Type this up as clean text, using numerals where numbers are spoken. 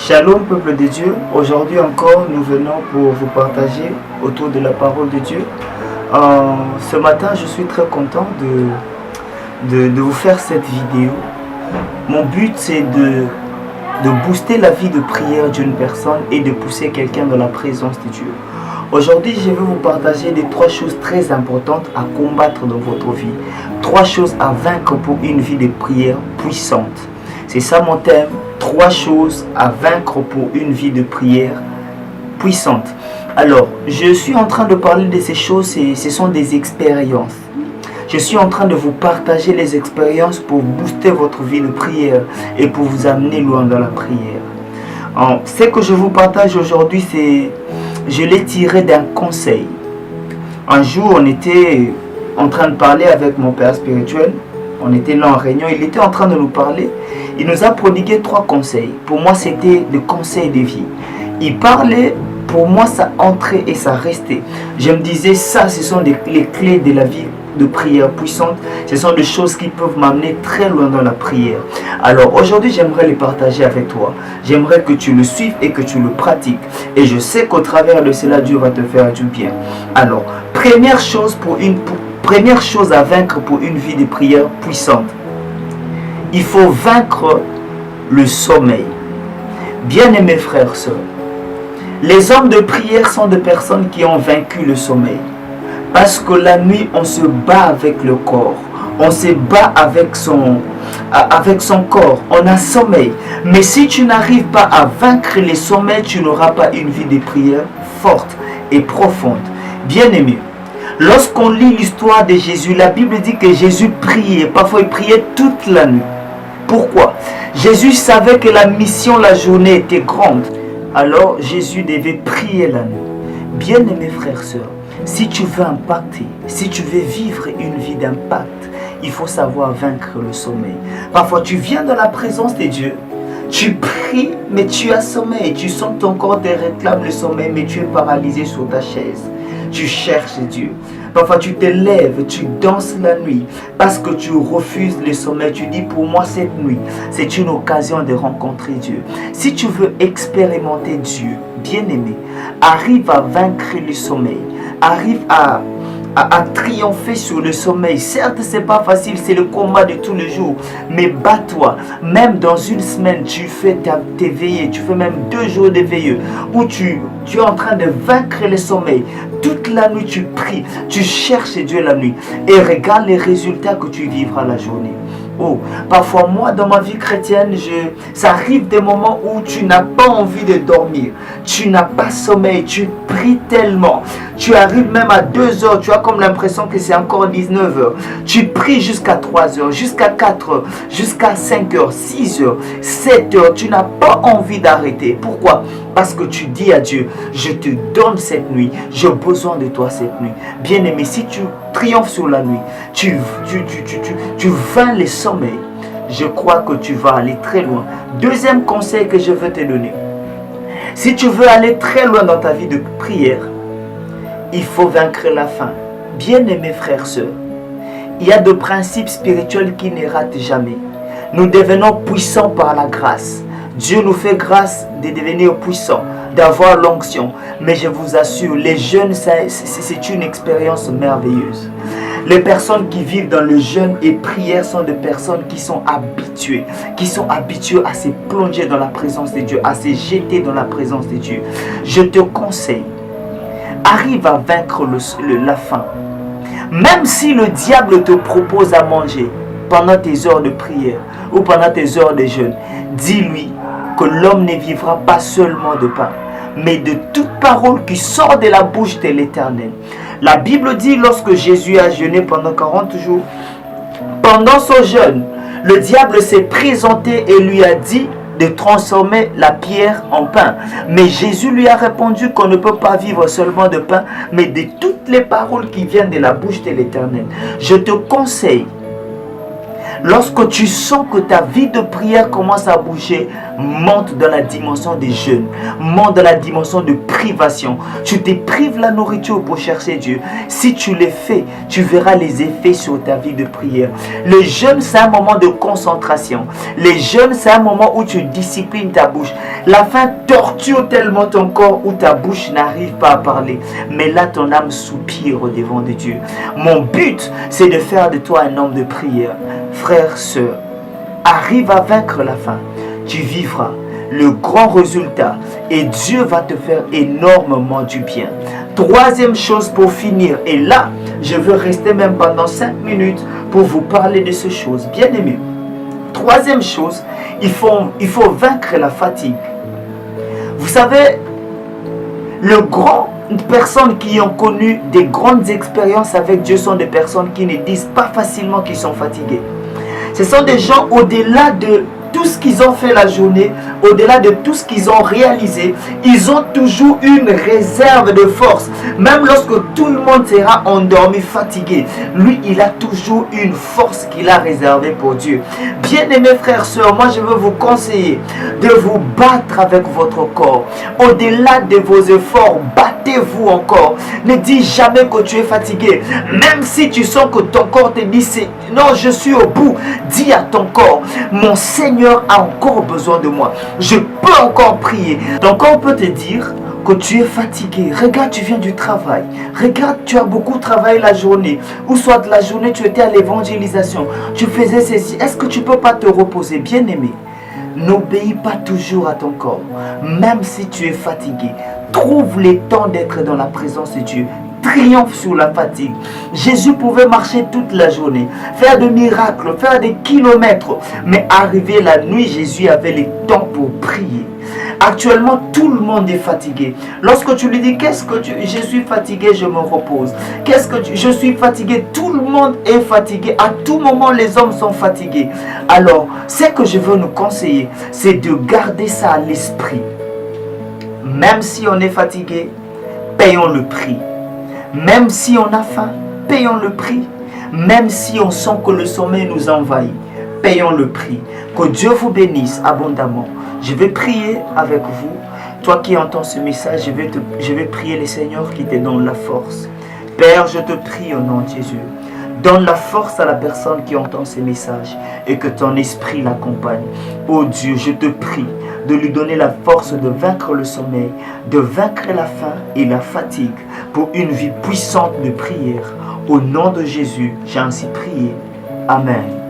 Shalom peuple de Dieu, aujourd'hui encore nous venons pour vous partager autour de la parole de Dieu. Ce matin je suis très content de vous faire cette vidéo. Mon but c'est de booster la vie de prière d'une personne et de pousser quelqu'un dans la présence de Dieu. Aujourd'hui je vais vous partager les 3 choses très importantes à combattre dans votre vie. 3 choses à vaincre pour une vie de prière puissante. C'est ça mon thème. 3 choses à vaincre pour une vie de prière puissante. Alors, je suis en train de parler de ces choses, ce sont des expériences. Je suis en train de vous partager les expériences pour booster votre vie de prière et pour vous amener loin dans la prière. Ce que je vous partage aujourd'hui, je l'ai tiré d'un conseil. Un jour, on était en train de parler avec mon père spirituel. On était là en réunion, il était en train de nous parler. Il nous a prodigué 3 conseils. Pour moi, c'était le conseil de vie. Il parlait, pour moi, ça entrait et ça restait. Je me disais, ça, ce sont les clés de la vie de prière puissante. Ce sont des choses qui peuvent m'amener très loin dans la prière. Alors, aujourd'hui, j'aimerais les partager avec toi. J'aimerais que tu le suives et que tu le pratiques. Et je sais qu'au travers de cela, Dieu va te faire du bien. Alors, première chose à vaincre pour une vie de prière puissante. Il faut vaincre le sommeil. Bien-aimés frères et sœurs, les hommes de prière sont des personnes qui ont vaincu le sommeil. Parce que la nuit, on se bat avec le corps. On se bat avec son corps. On a sommeil. Mais si tu n'arrives pas à vaincre le sommeil, tu n'auras pas une vie de prière forte et profonde. Bien-aimés, lorsqu'on lit l'histoire de Jésus, la Bible dit que Jésus priait. Parfois, il priait toute la nuit. Pourquoi? Jésus savait que la mission, la journée était grande. Alors, Jésus devait prier la nuit. Bien-aimés frères et sœurs, si tu veux impacter, si tu veux vivre une vie d'impact, il faut savoir vaincre le sommeil. Parfois, tu viens dans la présence de Dieu, tu pries, mais tu as sommeil. Tu sens que ton corps te réclame le sommeil, mais tu es paralysé sur ta chaise. Tu cherches Dieu. Parfois tu te lèves, tu danses la nuit parce que tu refuses le sommeil. Tu dis, pour moi cette nuit, c'est une occasion de rencontrer Dieu. Si tu veux expérimenter Dieu, bien-aimé, arrive à vaincre le sommeil. Arrive à triompher sur le sommeil. Certes, c'est pas facile, c'est le combat de tous les jours. Mais bats-toi. Même dans une semaine, tu fais tes veillées. Tu fais même 2 jours de veillées où tu es en train de vaincre le sommeil. Toute la nuit, tu pries. Tu cherches Dieu la nuit. Et regarde les résultats que tu vivras la journée. Oh, parfois moi dans ma vie chrétienne, ça arrive des moments où tu n'as pas envie de dormir. Tu n'as pas sommeil, tu pries tellement. Tu arrives même à 2 heures, tu as comme l'impression que c'est encore 19 heures. Tu pries jusqu'à 3 heures, jusqu'à 4 heures, jusqu'à 5 heures, 6 heures, 7 heures. Tu n'as pas envie d'arrêter. Pourquoi? Parce que tu dis à Dieu, je te donne cette nuit, j'ai besoin de toi cette nuit. Bien-aimé, si tu triomphes sur la nuit, tu vains les sommeils, je crois que tu vas aller très loin. Deuxième conseil que je veux te donner, si tu veux aller très loin dans ta vie de prière, il faut vaincre la faim. Bien-aimés frères et sœurs, il y a des principes spirituels qui ne ratent jamais. Nous devenons puissants par la grâce. Dieu nous fait grâce de devenir puissants, d'avoir l'onction. Mais je vous assure, les jeûnes, c'est une expérience merveilleuse. Les personnes qui vivent dans le jeûne et prière sont des personnes qui sont habituées à se plonger dans la présence de Dieu, à se jeter dans la présence de Dieu. Je te conseille, arrive à vaincre la faim. Même si le diable te propose à manger pendant tes heures de prière ou pendant tes heures de jeûne, dis-lui que l'homme ne vivra pas seulement de pain, mais de toute parole qui sort de la bouche de l'Éternel. La Bible dit, lorsque Jésus a jeûné pendant 40 jours, pendant son jeûne, le diable s'est présenté et lui a dit de transformer la pierre en pain. Mais Jésus lui a répondu qu'on ne peut pas vivre seulement de pain, mais de toutes les paroles qui viennent de la bouche de l'Éternel. Je te conseille, lorsque tu sens que ta vie de prière commence à bouger, monte dans la dimension des jeûnes, monte dans la dimension de privation. Tu te prives la nourriture pour chercher Dieu. Si tu le fais, tu verras les effets sur ta vie de prière. Le jeûne, c'est un moment de concentration. Le jeûne, c'est un moment où tu disciplines ta bouche. La faim torture tellement ton corps où ta bouche n'arrive pas à parler. Mais là, ton âme soupire au devant de Dieu. Mon but, c'est de faire de toi un homme de prière. Frère, sœur, arrive à vaincre la faim. Tu vivras le grand résultat et Dieu va te faire énormément du bien. Troisième chose pour finir, et là, je veux rester même pendant 5 minutes pour vous parler de ces choses. Bien aimé. Troisième chose, il faut vaincre la fatigue. Vous savez, les grandes personnes qui ont connu des grandes expériences avec Dieu sont des personnes qui ne disent pas facilement qu'ils sont fatigués. Ce sont des gens au-delà de tout ce qu'ils ont fait la journée, au-delà de tout ce qu'ils ont réalisé, ils ont toujours une réserve de force. Même lorsque tout le monde sera endormi, fatigué, lui, il a toujours une force qu'il a réservée pour Dieu. Bien-aimés frères, sœurs, moi je veux vous conseiller de vous battre avec votre corps. Au-delà de vos efforts, battez-vous encore. Ne dis jamais que tu es fatigué. Même si tu sens que ton corps te dit non, je suis au bout, dis à ton corps, mon Seigneur a encore besoin de moi. Je peux encore prier. Ton corps peut te dire que tu es fatigué. Regarde, tu viens du travail. Regarde, tu as beaucoup travaillé la journée. Ou soit de la journée, tu étais à l'évangélisation. Tu faisais ceci. Est-ce que tu ne peux pas te reposer? Bien-aimé, n'obéis pas toujours à ton corps. Même si tu es fatigué, trouve le temps d'être dans la présence de Dieu. Triomphe sur la fatigue. Jésus pouvait marcher toute la journée, faire des miracles, faire des kilomètres, mais arrivé la nuit, Jésus avait le temps pour prier. Actuellement, tout le monde est fatigué. Lorsque tu lui dis, je suis fatigué, je me repose. Je suis fatigué, tout le monde est fatigué. À tout moment, les hommes sont fatigués. Alors, ce que je veux nous conseiller, c'est de garder ça à l'esprit. Même si on est fatigué, payons le prix. Même si on a faim, payons le prix. Même si on sent que le sommeil nous envahit, payons le prix. Que Dieu vous bénisse abondamment. Je vais prier avec vous. Toi qui entends ce message, je vais prier le Seigneur qui te donne la force. Père, je te prie au nom de Jésus. Donne la force à la personne qui entend ces messages et que ton esprit l'accompagne. Oh Dieu, je te prie de lui donner la force de vaincre le sommeil, de vaincre la faim et la fatigue pour une vie puissante de prière. Au nom de Jésus, j'ai ainsi prié. Amen.